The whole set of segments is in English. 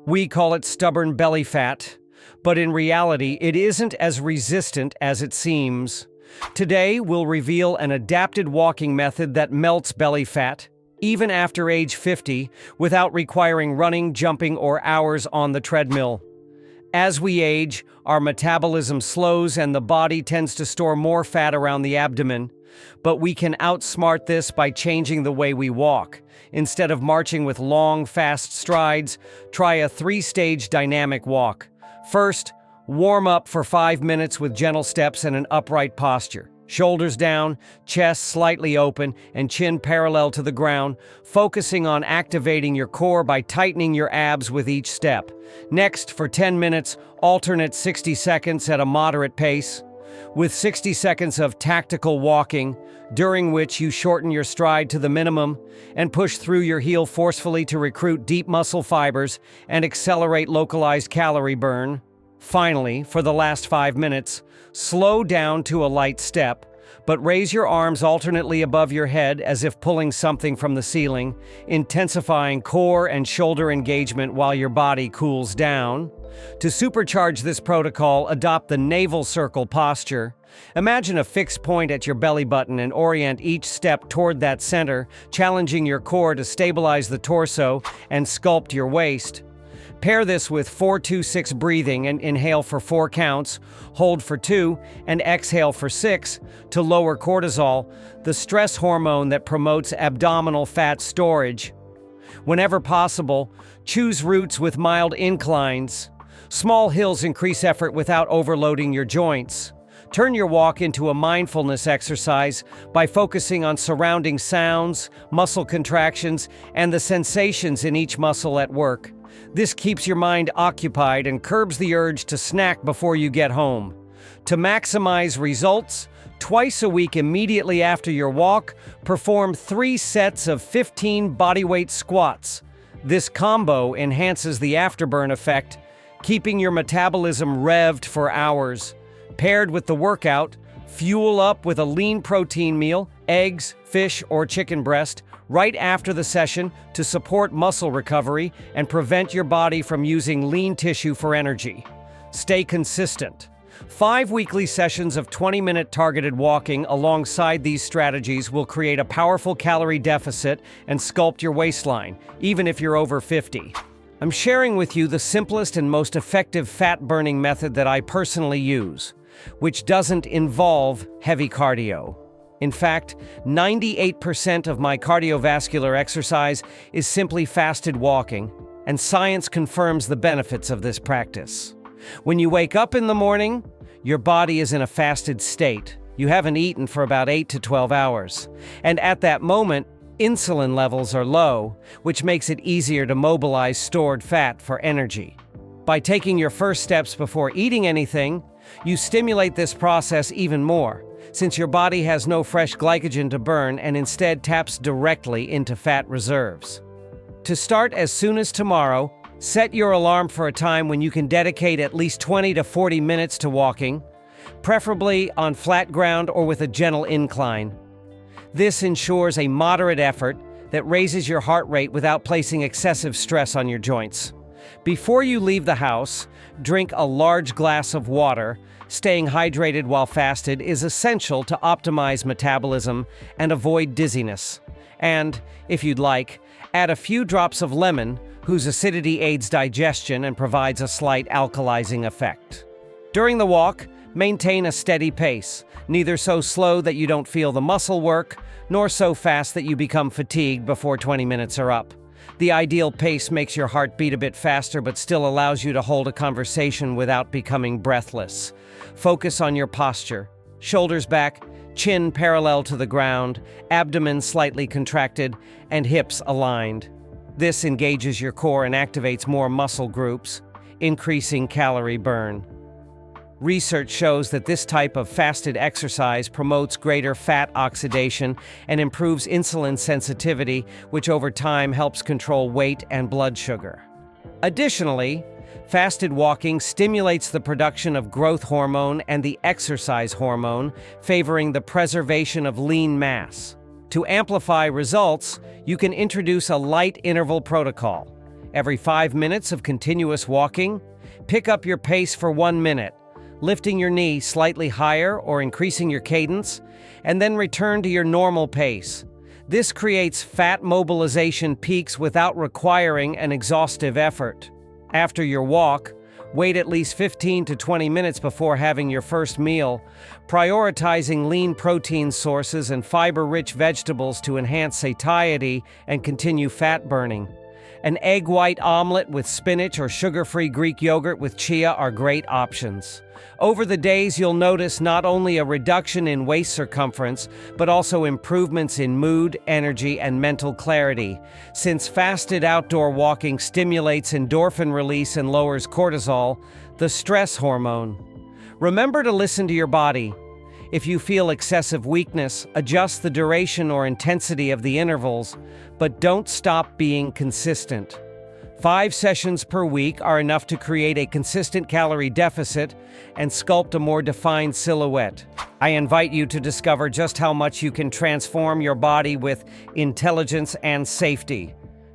We call it stubborn belly fat, but in reality, it isn't as resistant as it seems. Today, we'll reveal an adapted walking method that melts belly fat, even after age 50, without requiring running, jumping, or hours on the treadmill. As we age, our metabolism slows and the body tends to store more fat around the abdomen. But we can outsmart this by changing the way we walk. Instead of marching with long, fast strides, try a 3-stage dynamic walk. First, warm up for 5 minutes with gentle steps and an upright posture. Shoulders down, chest slightly open, and chin parallel to the ground, focusing on activating your core by tightening your abs with each step. Next, for 10 minutes, alternate 60 seconds at a moderate pace, with 60 seconds of tactical walking, during which you shorten your stride to the minimum and push through your heel forcefully to recruit deep muscle fibers and accelerate localized calorie burn. Finally, for the last 5 minutes, slow down to a light step, but raise your arms alternately above your head as if pulling something from the ceiling, intensifying core and shoulder engagement while your body cools down. To supercharge this protocol, adopt the navel circle posture. Imagine a fixed point at your belly button and orient each step toward that center, challenging your core to stabilize the torso and sculpt your waist. Pair this with 4-2-6 breathing and inhale for 4 counts, hold for 2, and exhale for 6 to lower cortisol, the stress hormone that promotes abdominal fat storage. Whenever possible, choose routes with mild inclines. Small hills increase effort without overloading your joints. Turn your walk into a mindfulness exercise by focusing on surrounding sounds, muscle contractions, and the sensations in each muscle at work. This keeps your mind occupied and curbs the urge to snack before you get home. To maximize results, twice a week immediately after your walk, perform 3 sets of 15 bodyweight squats. This combo enhances the afterburn effect, keeping your metabolism revved for hours. Paired with the workout, fuel up with a lean protein meal, eggs, fish, or chicken breast, right after the session to support muscle recovery and prevent your body from using lean tissue for energy. Stay consistent. 5 weekly sessions of 20-minute targeted walking alongside these strategies will create a powerful calorie deficit and sculpt your waistline, even if you're over 50. I'm sharing with you the simplest and most effective fat-burning method that I personally use, which doesn't involve heavy cardio. In fact, 98% of my cardiovascular exercise is simply fasted walking, and science confirms the benefits of this practice. When you wake up in the morning, your body is in a fasted state. You haven't eaten for about 8 to 12 hours. And at that moment, insulin levels are low, which makes it easier to mobilize stored fat for energy. By taking your first steps before eating anything, you stimulate this process even more, since your body has no fresh glycogen to burn and instead taps directly into fat reserves. To start as soon as tomorrow, set your alarm for a time when you can dedicate at least 20 to 40 minutes to walking, preferably on flat ground or with a gentle incline. This ensures a moderate effort that raises your heart rate without placing excessive stress on your joints. Before you leave the house, drink a large glass of water. Staying hydrated while fasted is essential to optimize metabolism and avoid dizziness. And, if you'd like, add a few drops of lemon, whose acidity aids digestion and provides a slight alkalizing effect. During the walk, maintain a steady pace, neither so slow that you don't feel the muscle work, nor so fast that you become fatigued before 20 minutes are up. The ideal pace makes your heart beat a bit faster but still allows you to hold a conversation without becoming breathless. Focus on your posture. Shoulders back, chin parallel to the ground, abdomen slightly contracted, and hips aligned. This engages your core and activates more muscle groups, increasing calorie burn. Research shows that this type of fasted exercise promotes greater fat oxidation and improves insulin sensitivity, which over time helps control weight and blood sugar. Additionally, fasted walking stimulates the production of growth hormone and the exercise hormone, favoring the preservation of lean mass. To amplify results, you can introduce a light interval protocol. Every 5 minutes of continuous walking, pick up your pace for 1 minute, lifting your knee slightly higher or increasing your cadence, and then return to your normal pace. This creates fat mobilization peaks without requiring an exhaustive effort. After your walk, wait at least 15 to 20 minutes before having your first meal, prioritizing lean protein sources and fiber-rich vegetables to enhance satiety and continue fat burning. An egg white omelet with spinach or sugar-free Greek yogurt with chia are great options. Over the days, you'll notice not only a reduction in waist circumference, but also improvements in mood, energy, and mental clarity. Since fasted outdoor walking stimulates endorphin release and lowers cortisol, the stress hormone. Remember to listen to your body. If you feel excessive weakness, adjust the duration or intensity of the intervals, but don't stop being consistent. 5 sessions per week are enough to create a consistent calorie deficit and sculpt a more defined silhouette. I invite you to discover just how much you can transform your body with intelligence and safety.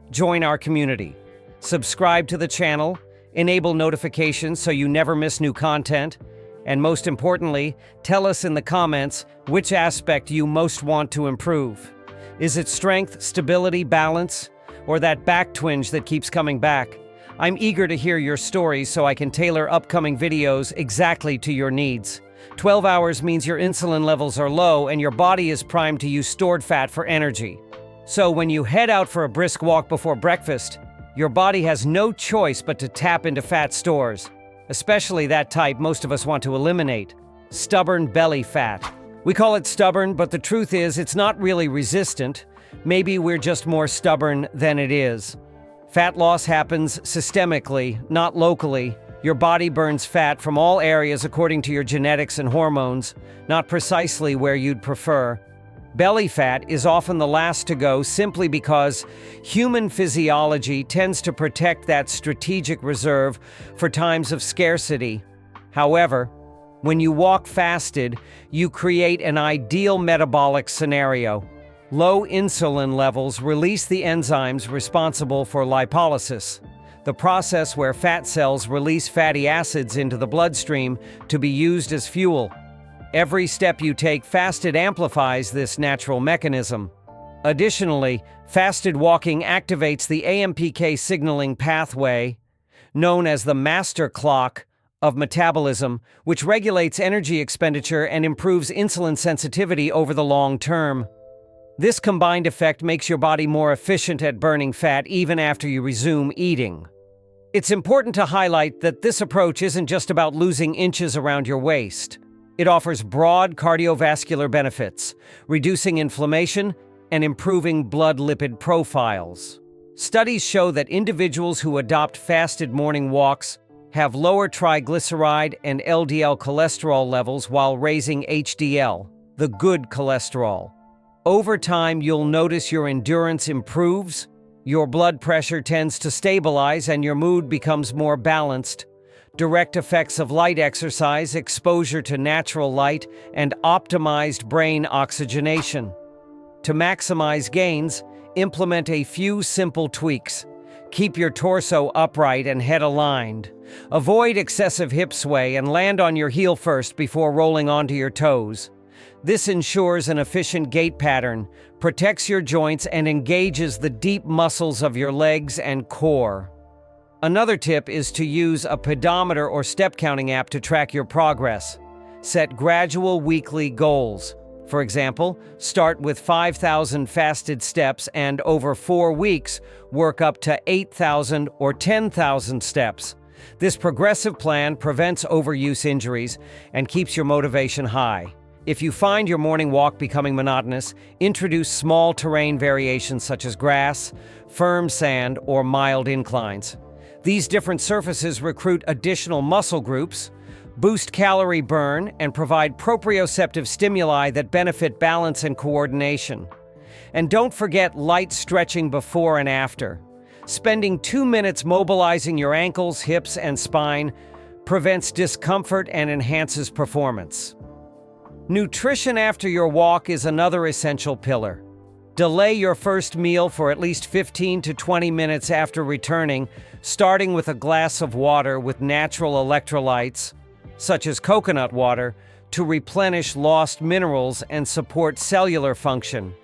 Join our community. Subscribe to the channel, enable notifications so you never miss new content, and most importantly, tell us in the comments which aspect you most want to improve. Is it strength, stability, balance, or that back twinge that keeps coming back? I'm eager to hear your stories so I can tailor upcoming videos exactly to your needs. 12 hours means your insulin levels are low and your body is primed to use stored fat for energy. So when you head out for a brisk walk before breakfast, your body has no choice but to tap into fat stores. Especially that type most of us want to eliminate, stubborn belly fat. We call it stubborn, but the truth is it's not really resistant. Maybe we're just more stubborn than it is. Fat loss happens systemically, not locally. Your body burns fat from all areas according to your genetics and hormones, not precisely where you'd prefer. Belly fat is often the last to go simply because human physiology tends to protect that strategic reserve for times of scarcity. However, when you walk fasted, you create an ideal metabolic scenario. Low insulin levels release the enzymes responsible for lipolysis, the process where fat cells release fatty acids into the bloodstream to be used as fuel. Every step you take fasted amplifies this natural mechanism. Additionally, fasted walking activates the AMPK signaling pathway, known as the master clock of metabolism, which regulates energy expenditure and improves insulin sensitivity over the long term. This combined effect makes your body more efficient at burning fat even after you resume eating. It's important to highlight that this approach isn't just about losing inches around your waist. It offers broad cardiovascular benefits, reducing inflammation and improving blood lipid profiles. Studies show that individuals who adopt fasted morning walks have lower triglyceride and LDL cholesterol levels while raising HDL, the good cholesterol. Over time, you'll notice your endurance improves, your blood pressure tends to stabilize, and your mood becomes more balanced. Direct effects of light exercise, exposure to natural light, and optimized brain oxygenation. To maximize gains, implement a few simple tweaks. Keep your torso upright and head aligned. Avoid excessive hip sway and land on your heel first before rolling onto your toes. This ensures an efficient gait pattern, protects your joints, and engages the deep muscles of your legs and core. Another tip is to use a pedometer or step counting app to track your progress. Set gradual weekly goals. For example, start with 5,000 fasted steps and over 4 weeks, work up to 8,000 or 10,000 steps. This progressive plan prevents overuse injuries and keeps your motivation high. If you find your morning walk becoming monotonous, introduce small terrain variations such as grass, firm sand, or mild inclines. These different surfaces recruit additional muscle groups, boost calorie burn, and provide proprioceptive stimuli that benefit balance and coordination. And don't forget light stretching before and after. Spending 2 minutes mobilizing your ankles, hips, and spine prevents discomfort and enhances performance. Nutrition after your walk is another essential pillar. Delay your first meal for at least 15 to 20 minutes after returning, starting with a glass of water with natural electrolytes, such as coconut water, to replenish lost minerals and support cellular function.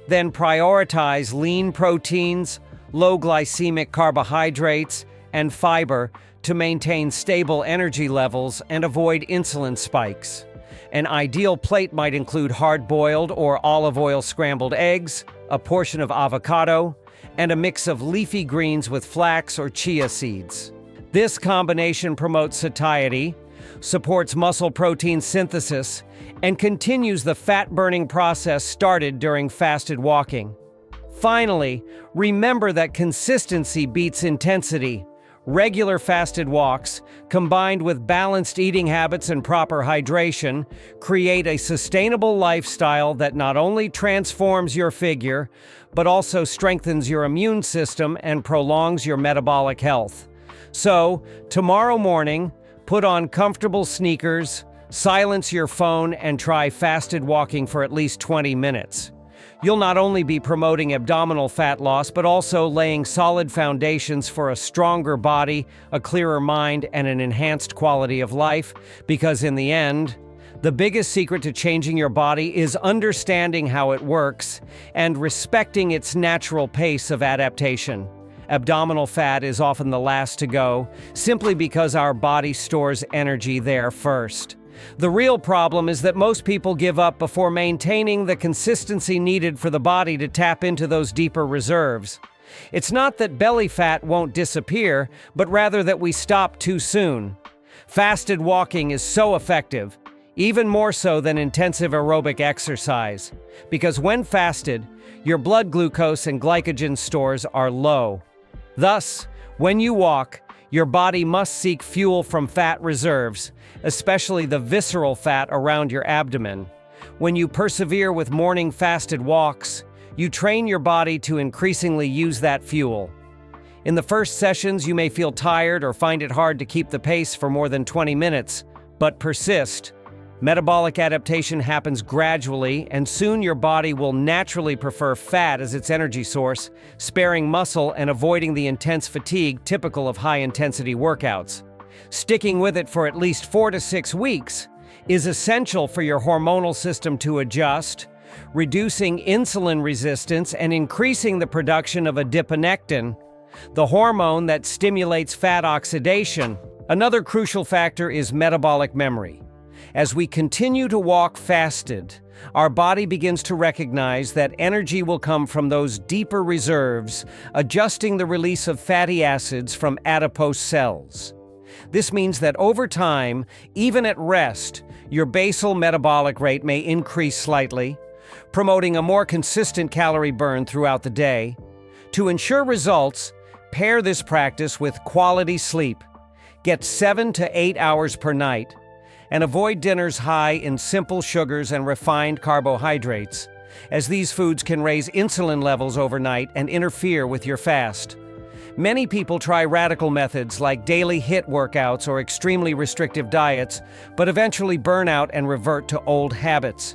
Then prioritize lean proteins, low glycemic carbohydrates, and fiber to maintain stable energy levels and avoid insulin spikes. An ideal plate might include hard-boiled or olive oil scrambled eggs, a portion of avocado, and a mix of leafy greens with flax or chia seeds. This combination promotes satiety, supports muscle protein synthesis, and continues the fat-burning process started during fasted walking. Finally, remember that consistency beats intensity. Regular fasted walks, combined with balanced eating habits and proper hydration, create a sustainable lifestyle that not only transforms your figure, but also strengthens your immune system and prolongs your metabolic health. So, tomorrow morning, put on comfortable sneakers, silence your phone, and try fasted walking for at least 20 minutes. You'll not only be promoting abdominal fat loss, but also laying solid foundations for a stronger body, a clearer mind, and an enhanced quality of life, because in the end, the biggest secret to changing your body is understanding how it works and respecting its natural pace of adaptation. Abdominal fat is often the last to go, simply because our body stores energy there first. The real problem is that most people give up before maintaining the consistency needed for the body to tap into those deeper reserves. It's not that belly fat won't disappear, but rather that we stop too soon. Fasted walking is so effective, even more so than intensive aerobic exercise, because when fasted, your blood glucose and glycogen stores are low. Thus, when you walk, your body must seek fuel from fat reserves, especially the visceral fat around your abdomen. When you persevere with morning fasted walks, you train your body to increasingly use that fuel. In the first sessions, you may feel tired or find it hard to keep the pace for more than 20 minutes, but persist. Metabolic adaptation happens gradually, and soon your body will naturally prefer fat as its energy source, sparing muscle and avoiding the intense fatigue typical of high-intensity workouts. Sticking with it for at least 4 to 6 weeks is essential for your hormonal system to adjust, reducing insulin resistance and increasing the production of adiponectin, the hormone that stimulates fat oxidation. Another crucial factor is metabolic memory. As we continue to walk fasted, our body begins to recognize that energy will come from those deeper reserves, adjusting the release of fatty acids from adipose cells. This means that over time, even at rest, your basal metabolic rate may increase slightly, promoting a more consistent calorie burn throughout the day. To ensure results, pair this practice with quality sleep. Get 7 to 8 hours per night, and avoid dinners high in simple sugars and refined carbohydrates, as these foods can raise insulin levels overnight and interfere with your fast. Many people try radical methods like daily HIIT workouts or extremely restrictive diets, but eventually burn out and revert to old habits.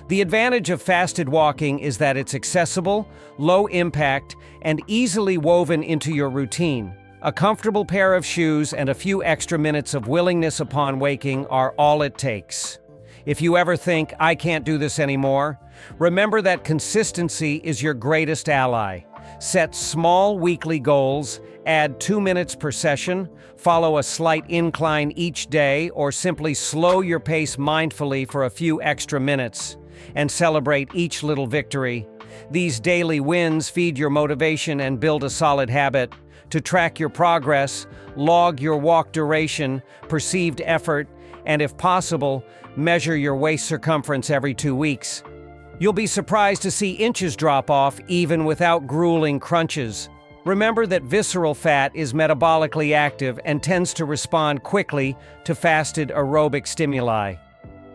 The advantage of fasted walking is that it's accessible, low impact, and easily woven into your routine. A comfortable pair of shoes and a few extra minutes of willingness upon waking are all it takes. If you ever think, "I can't do this anymore," remember that consistency is your greatest ally. Set small weekly goals, add 2 minutes per session, follow a slight incline each day, or simply slow your pace mindfully for a few extra minutes, and celebrate each little victory. These daily wins feed your motivation and build a solid habit. To track your progress, log your walk duration, perceived effort, and if possible, measure your waist circumference every 2 weeks. You'll be surprised to see inches drop off even without grueling crunches. Remember that visceral fat is metabolically active and tends to respond quickly to fasted aerobic stimuli.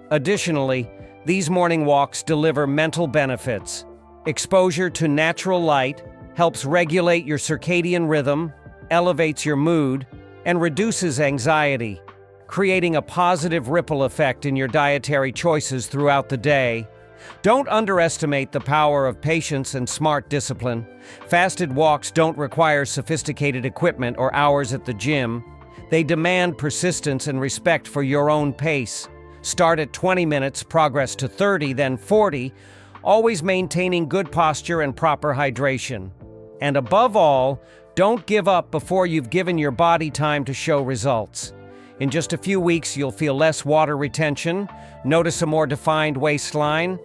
Additionally, these morning walks deliver mental benefits. Exposure to natural light helps regulate your circadian rhythm, elevates your mood, and reduces anxiety, creating a positive ripple effect in your dietary choices throughout the day. Don't underestimate the power of patience and smart discipline. Fasted walks don't require sophisticated equipment or hours at the gym. They demand persistence and respect for your own pace. Start at 20 minutes, progress to 30, then 40, always maintaining good posture and proper hydration. And above all, don't give up before you've given your body time to show results. In just a few weeks, you'll feel less water retention, notice a more defined waistline,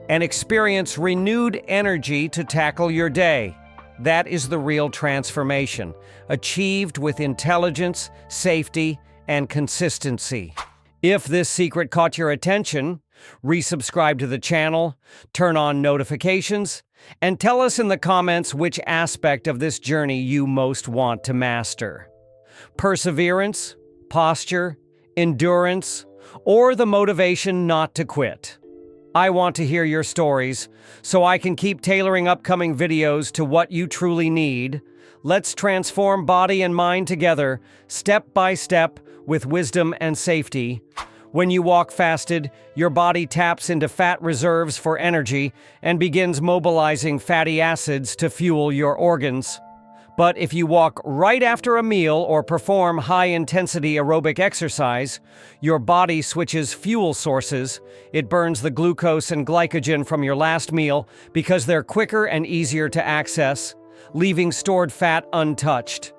and experience renewed energy to tackle your day. That is the real transformation, achieved with intelligence, safety, and consistency. If this secret caught your attention, resubscribe to the channel, turn on notifications, and tell us in the comments which aspect of this journey you most want to master. Perseverance, posture, endurance, or the motivation not to quit. I want to hear your stories, so I can keep tailoring upcoming videos to what you truly need. Let's transform body and mind together, step by step, with wisdom and safety. When you walk fasted, your body taps into fat reserves for energy and begins mobilizing fatty acids to fuel your organs. But if you walk right after a meal or perform high-intensity aerobic exercise, your body switches fuel sources. It burns the glucose and glycogen from your last meal because they're quicker and easier to access, leaving stored fat untouched.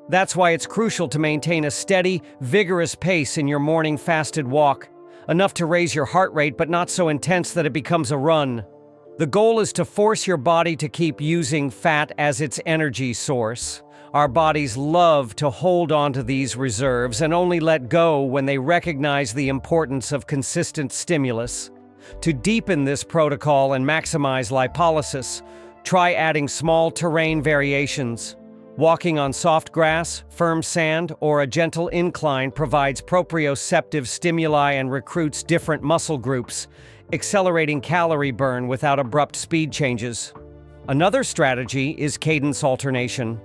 That's why it's crucial to maintain a steady, vigorous pace in your morning fasted walk, enough to raise your heart rate but not so intense that it becomes a run. The goal is to force your body to keep using fat as its energy source. Our bodies love to hold on to these reserves and only let go when they recognize the importance of consistent stimulus. To deepen this protocol and maximize lipolysis, try adding small terrain variations. Walking on soft grass, firm sand, or a gentle incline provides proprioceptive stimuli and recruits different muscle groups, accelerating calorie burn without abrupt speed changes. Another strategy is cadence alternation.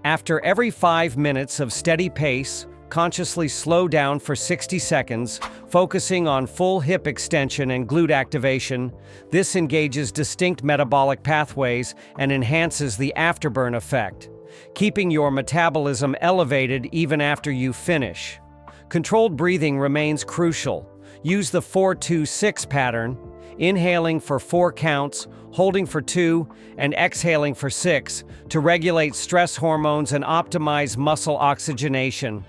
After every 5 minutes of steady pace, consciously slow down for 60 seconds, focusing on full hip extension and glute activation. This engages distinct metabolic pathways and enhances the afterburn effect, keeping your metabolism elevated even after you finish. Controlled breathing remains crucial. Use the 4-2-6 pattern, inhaling for 4 counts, holding for 2, and exhaling for 6 to regulate stress hormones and optimize muscle oxygenation.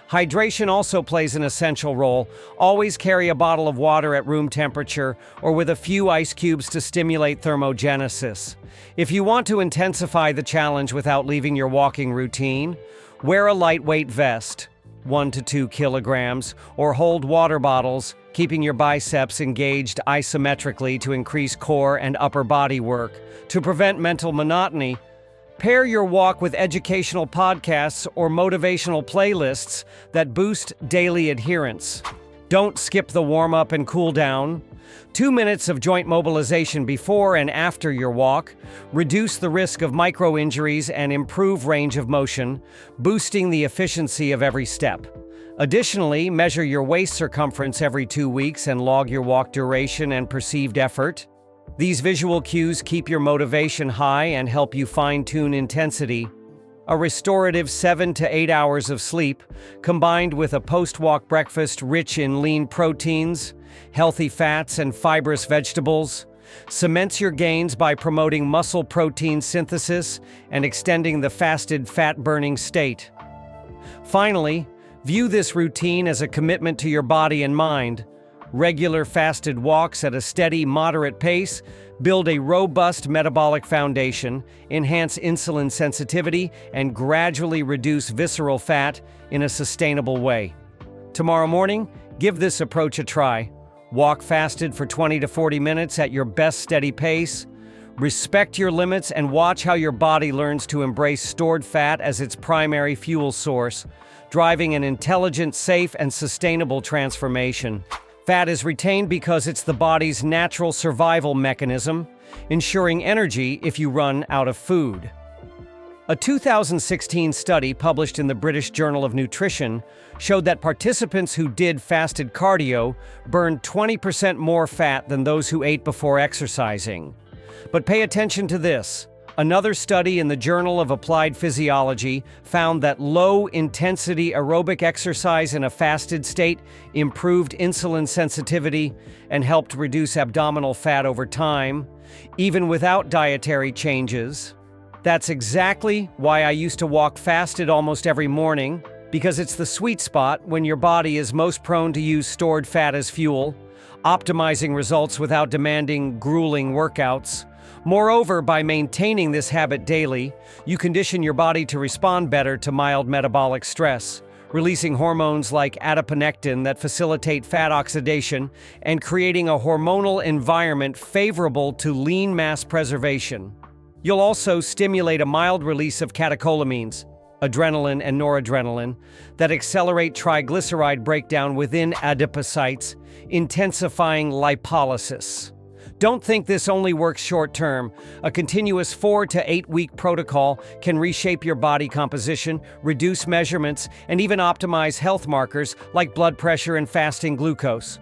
Hydration also plays an essential role. Always carry a bottle of water at room temperature or with a few ice cubes to stimulate thermogenesis. If you want to intensify the challenge without leaving your walking routine, wear a lightweight vest, 1 to 2 kilograms, or hold water bottles, keeping your biceps engaged isometrically to increase core and upper body work. To prevent mental monotony, pair your walk with educational podcasts or motivational playlists that boost daily adherence. Don't skip the warm-up and cool down. 2 minutes of joint mobilization before and after your walk reduce the risk of micro-injuries and improve range of motion, boosting the efficiency of every step. Additionally, measure your waist circumference every 2 weeks and log your walk duration and perceived effort. These visual cues keep your motivation high and help you fine-tune intensity. A restorative 7 to 8 hours of sleep, combined with a post-walk breakfast rich in lean proteins, healthy fats, and fibrous vegetables, cements your gains by promoting muscle protein synthesis and extending the fasted fat-burning state. Finally, view this routine as a commitment to your body and mind. Regular fasted walks at a steady, moderate pace build a robust metabolic foundation, enhance insulin sensitivity, and gradually reduce visceral fat in a sustainable way. Tomorrow morning, give this approach a try. Walk fasted for 20 to 40 minutes at your best steady pace. Respect your limits and watch how your body learns to embrace stored fat as its primary fuel source, driving an intelligent, safe, and sustainable transformation. Fat is retained because it's the body's natural survival mechanism, ensuring energy if you run out of food. A 2016 study published in the British Journal of Nutrition showed that participants who did fasted cardio burned 20% more fat than those who ate before exercising. But pay attention to this. Another study in the Journal of Applied Physiology found that low-intensity aerobic exercise in a fasted state improved insulin sensitivity and helped reduce abdominal fat over time, even without dietary changes. That's exactly why I used to walk fasted almost every morning, because it's the sweet spot when your body is most prone to use stored fat as fuel, optimizing results without demanding grueling workouts. Moreover, by maintaining this habit daily, you condition your body to respond better to mild metabolic stress, releasing hormones like adiponectin that facilitate fat oxidation and creating a hormonal environment favorable to lean mass preservation. You'll also stimulate a mild release of catecholamines, adrenaline and noradrenaline, that accelerate triglyceride breakdown within adipocytes, intensifying lipolysis. Don't think this only works short-term. A continuous 4 to 8 week protocol can reshape your body composition, reduce measurements, and even optimize health markers like blood pressure and fasting glucose.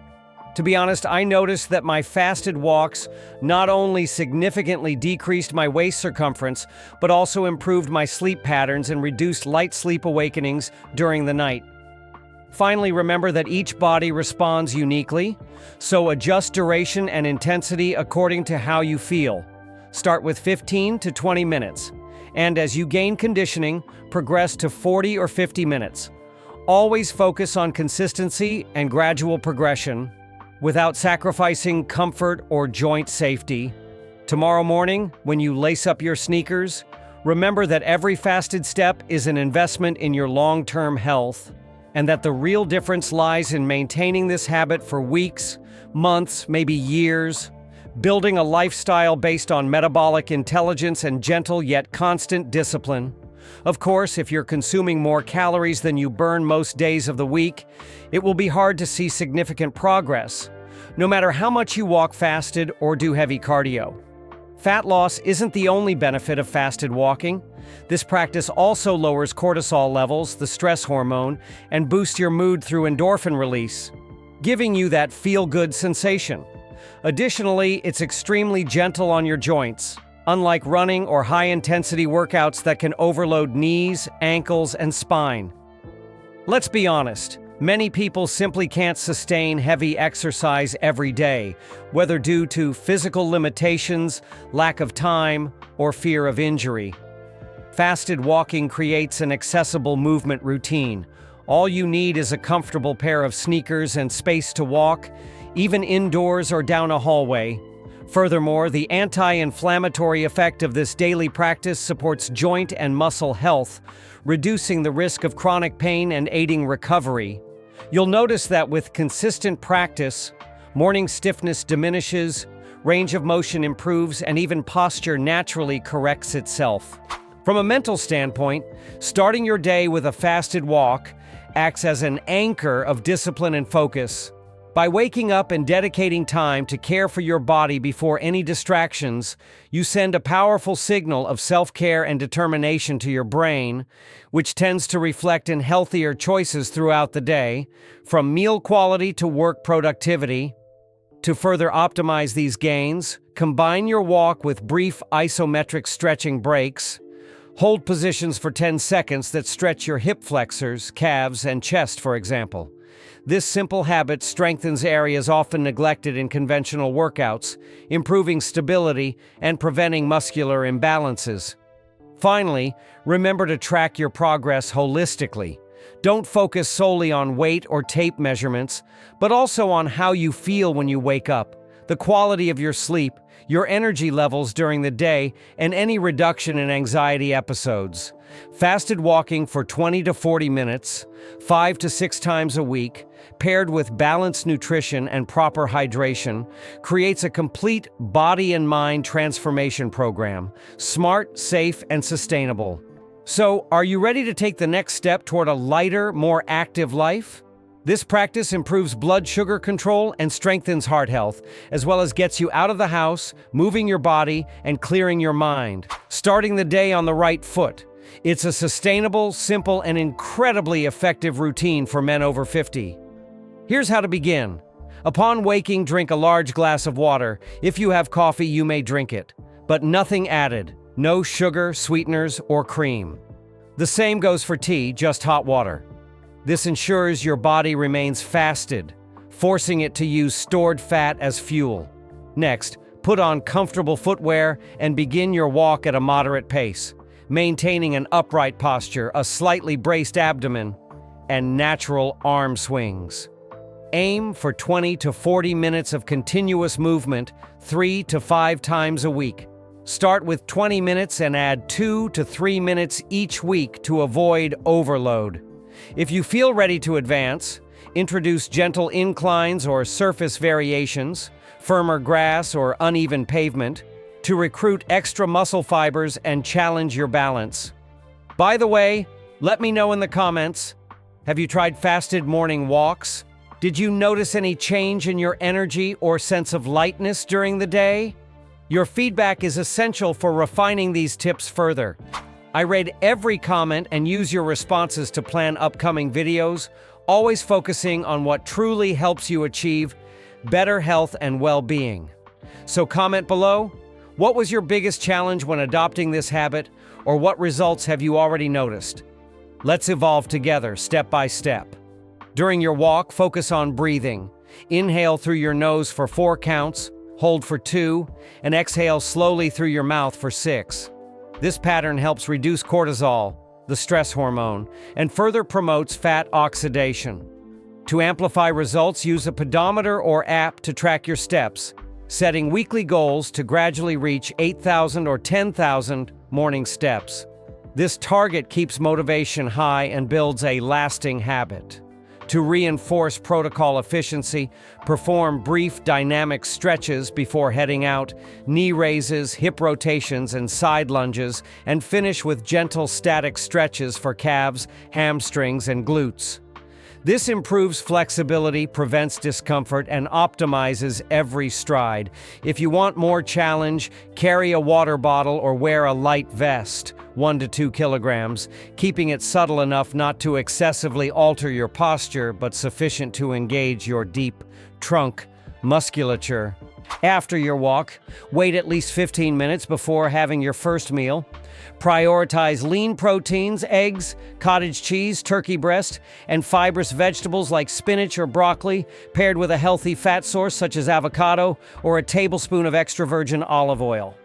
To be honest, I noticed that my fasted walks not only significantly decreased my waist circumference, but also improved my sleep patterns and reduced light sleep awakenings during the night. Finally, remember that each body responds uniquely, so adjust duration and intensity according to how you feel. Start with 15 to 20 minutes, and as you gain conditioning, progress to 40 or 50 minutes. Always focus on consistency and gradual progression, without sacrificing comfort or joint safety. Tomorrow morning, when you lace up your sneakers, remember that every fasted step is an investment in your long-term health, and that the real difference lies in maintaining this habit for weeks, months, maybe years, building a lifestyle based on metabolic intelligence and gentle yet constant discipline. Of course, if you're consuming more calories than you burn most days of the week, it will be hard to see significant progress, no matter how much you walk fasted or do heavy cardio. Fat loss isn't the only benefit of fasted walking. This practice also lowers cortisol levels, the stress hormone, and boosts your mood through endorphin release, giving you that feel-good sensation. Additionally, it's extremely gentle on your joints, unlike running or high-intensity workouts that can overload knees, ankles, and spine. Let's be honest, many people simply can't sustain heavy exercise every day, whether due to physical limitations, lack of time, or fear of injury. Fasted walking creates an accessible movement routine. All you need is a comfortable pair of sneakers and space to walk, even indoors or down a hallway. Furthermore, the anti-inflammatory effect of this daily practice supports joint and muscle health, reducing the risk of chronic pain and aiding recovery. You'll notice that with consistent practice, morning stiffness diminishes, range of motion improves, and even posture naturally corrects itself. From a mental standpoint, starting your day with a fasted walk acts as an anchor of discipline and focus. By waking up and dedicating time to care for your body before any distractions, you send a powerful signal of self-care and determination to your brain, which tends to reflect in healthier choices throughout the day, from meal quality to work productivity. To further optimize these gains, combine your walk with brief isometric stretching breaks. Hold positions for 10 seconds that stretch your hip flexors, calves, and chest, for example. This simple habit strengthens areas often neglected in conventional workouts, improving stability and preventing muscular imbalances. Finally, remember to track your progress holistically. Don't focus solely on weight or tape measurements, but also on how you feel when you wake up, the quality of your sleep, your energy levels during the day, and any reduction in anxiety episodes. Fasted walking for 20 to 40 minutes, 5 to 6 times a week, paired with balanced nutrition and proper hydration, creates a complete body and mind transformation program, smart, safe, and sustainable. So, are you ready to take the next step toward a lighter, more active life? This practice improves blood sugar control and strengthens heart health, as well as gets you out of the house, moving your body, and clearing your mind. Starting the day on the right foot. It's a sustainable, simple, and incredibly effective routine for men over 50. Here's how to begin. Upon waking, drink a large glass of water. If you have coffee, you may drink it, but nothing added. No sugar, sweeteners, or cream. The same goes for tea, just hot water. This ensures your body remains fasted, forcing it to use stored fat as fuel. Next, put on comfortable footwear and begin your walk at a moderate pace, maintaining an upright posture, a slightly braced abdomen, and natural arm swings. Aim for 20 to 40 minutes of continuous movement 3 to 5 times a week. Start with 20 minutes and add 2 to 3 minutes each week to avoid overload. If you feel ready to advance, introduce gentle inclines or surface variations, firmer grass or uneven pavement, to recruit extra muscle fibers and challenge your balance. By the way, let me know in the comments, have you tried fasted morning walks? Did you notice any change in your energy or sense of lightness during the day? Your feedback is essential for refining these tips further. I read every comment and use your responses to plan upcoming videos, always focusing on what truly helps you achieve better health and well-being. So comment below, what was your biggest challenge when adopting this habit, or what results have you already noticed? Let's evolve together, step by step. During your walk, focus on breathing. Inhale through your nose for 4 counts, hold for 2, and exhale slowly through your mouth for 6. This pattern helps reduce cortisol, the stress hormone, and further promotes fat oxidation. To amplify results, use a pedometer or app to track your steps, setting weekly goals to gradually reach 8,000 or 10,000 morning steps. This target keeps motivation high and builds a lasting habit. To reinforce protocol efficiency, perform brief dynamic stretches before heading out, knee raises, hip rotations, and side lunges, and finish with gentle static stretches for calves, hamstrings, and glutes. This improves flexibility, prevents discomfort, and optimizes every stride. If you want more challenge, carry a water bottle or wear a light vest, 1 to 2 kilograms, keeping it subtle enough not to excessively alter your posture, but sufficient to engage your deep trunk musculature. After your walk, wait at least 15 minutes before having your first meal. Prioritize lean proteins, eggs, cottage cheese, turkey breast, and fibrous vegetables like spinach or broccoli, paired with a healthy fat source such as avocado or a tablespoon of extra virgin olive oil.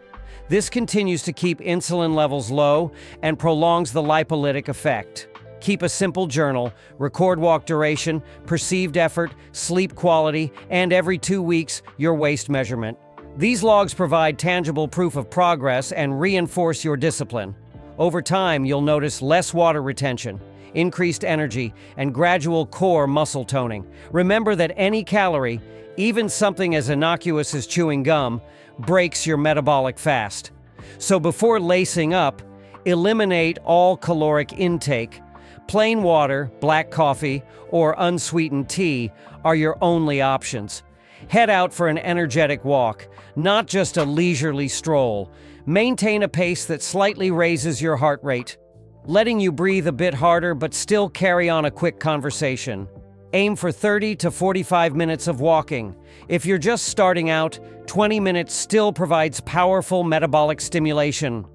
This continues to keep insulin levels low and prolongs the lipolytic effect. Keep a simple journal, record walk duration, perceived effort, sleep quality, and every 2 weeks, your waist measurement. These logs provide tangible proof of progress and reinforce your discipline. Over time, you'll notice less water retention, increased energy, and gradual core muscle toning. Remember that any calorie, even something as innocuous as chewing gum, breaks your metabolic fast. So before lacing up, eliminate all caloric intake. Plain water, black coffee, or unsweetened tea are your only options. Head out for an energetic walk, not just a leisurely stroll. Maintain a pace that slightly raises your heart rate, letting you breathe a bit harder but still carry on a quick conversation. Aim for 30 to 45 minutes of walking. If you're just starting out, 20 minutes still provides powerful metabolic stimulation.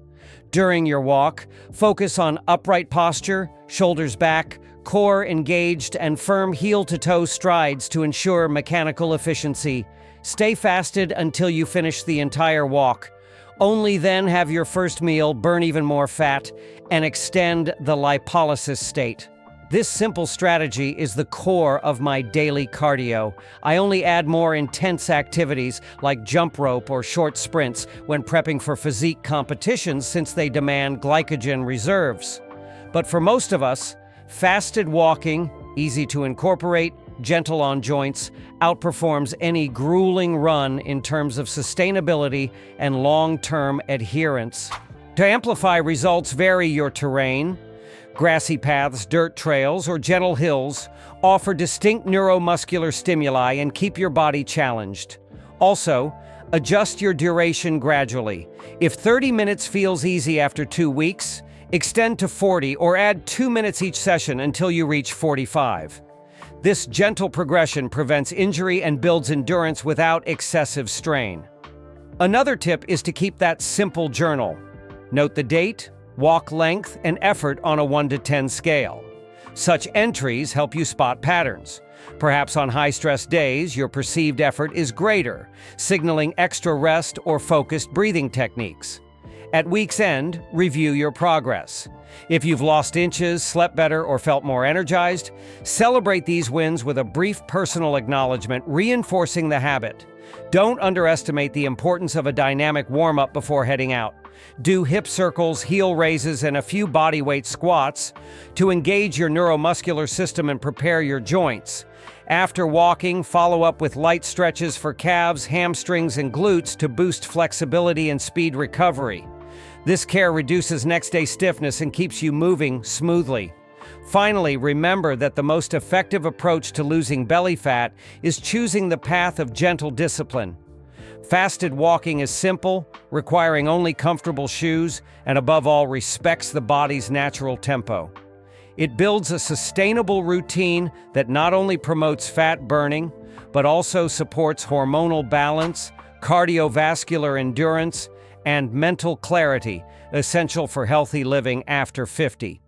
During your walk, focus on upright posture, shoulders back, core engaged, and firm heel-to-toe strides to ensure mechanical efficiency. Stay fasted until you finish the entire walk. Only then have your first meal, burn even more fat, and extend the lipolysis state. This simple strategy is the core of my daily cardio. I only add more intense activities like jump rope or short sprints when prepping for physique competitions since they demand glycogen reserves. But for most of us, fasted walking, easy to incorporate, gentle on joints, outperforms any grueling run in terms of sustainability and long-term adherence. To amplify results, vary your terrain. Grassy paths, dirt trails, or gentle hills offer distinct neuromuscular stimuli and keep your body challenged. Also, adjust your duration gradually. If 30 minutes feels easy after 2 weeks, Extend to 40 or add 2 minutes each session until you reach 45. This gentle progression prevents injury and builds endurance without excessive strain. Another tip is to keep that simple journal. Note the date, walk length, and effort on a 1 to 10 scale. Such entries help you spot patterns. Perhaps on high-stress days, your perceived effort is greater, signaling extra rest or focused breathing techniques. At week's end, review your progress. If you've lost inches, slept better, or felt more energized, celebrate these wins with a brief personal acknowledgement, reinforcing the habit. Don't underestimate the importance of a dynamic warm-up before heading out. Do hip circles, heel raises, and a few bodyweight squats to engage your neuromuscular system and prepare your joints. After walking, follow up with light stretches for calves, hamstrings, and glutes to boost flexibility and speed recovery. This care reduces next-day stiffness and keeps you moving smoothly. Finally, remember that the most effective approach to losing belly fat is choosing the path of gentle discipline. Fasted walking is simple, requiring only comfortable shoes, and above all, respects the body's natural tempo. It builds a sustainable routine that not only promotes fat burning, but also supports hormonal balance, cardiovascular endurance, and mental clarity, essential for healthy living after 50.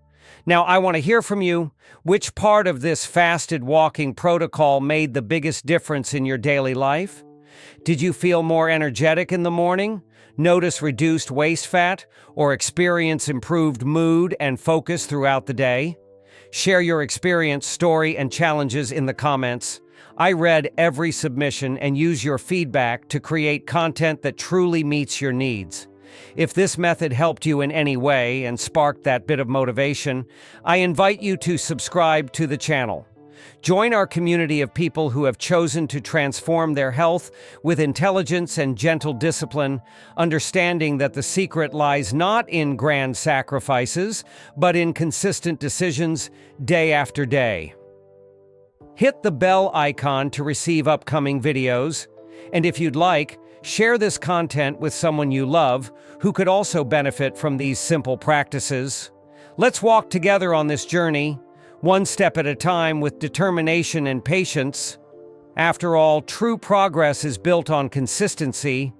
Now, I want to hear from you. Which part of this fasted walking protocol made the biggest difference in your daily life? Did you feel more energetic in the morning, notice reduced waist fat, or experience improved mood and focus throughout the day? Share your experience, story, and challenges in the comments. I read every submission and use your feedback to create content that truly meets your needs. If this method helped you in any way and sparked that bit of motivation, I invite you to subscribe to the channel. Join our community of people who have chosen to transform their health with intelligence and gentle discipline, understanding that the secret lies not in grand sacrifices, but in consistent decisions day after day. Hit the bell icon to receive upcoming videos, and if you'd like, share this content with someone you love who could also benefit from these simple practices. Let's walk together on this journey, one step at a time with determination and patience. After all, true progress is built on consistency,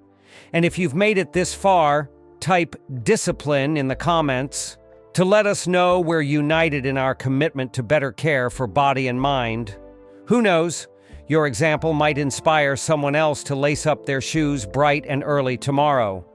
and if you've made it this far, type discipline in the comments to let us know we're united in our commitment to better care for body and mind. Who knows? Your example might inspire someone else to lace up their shoes bright and early tomorrow.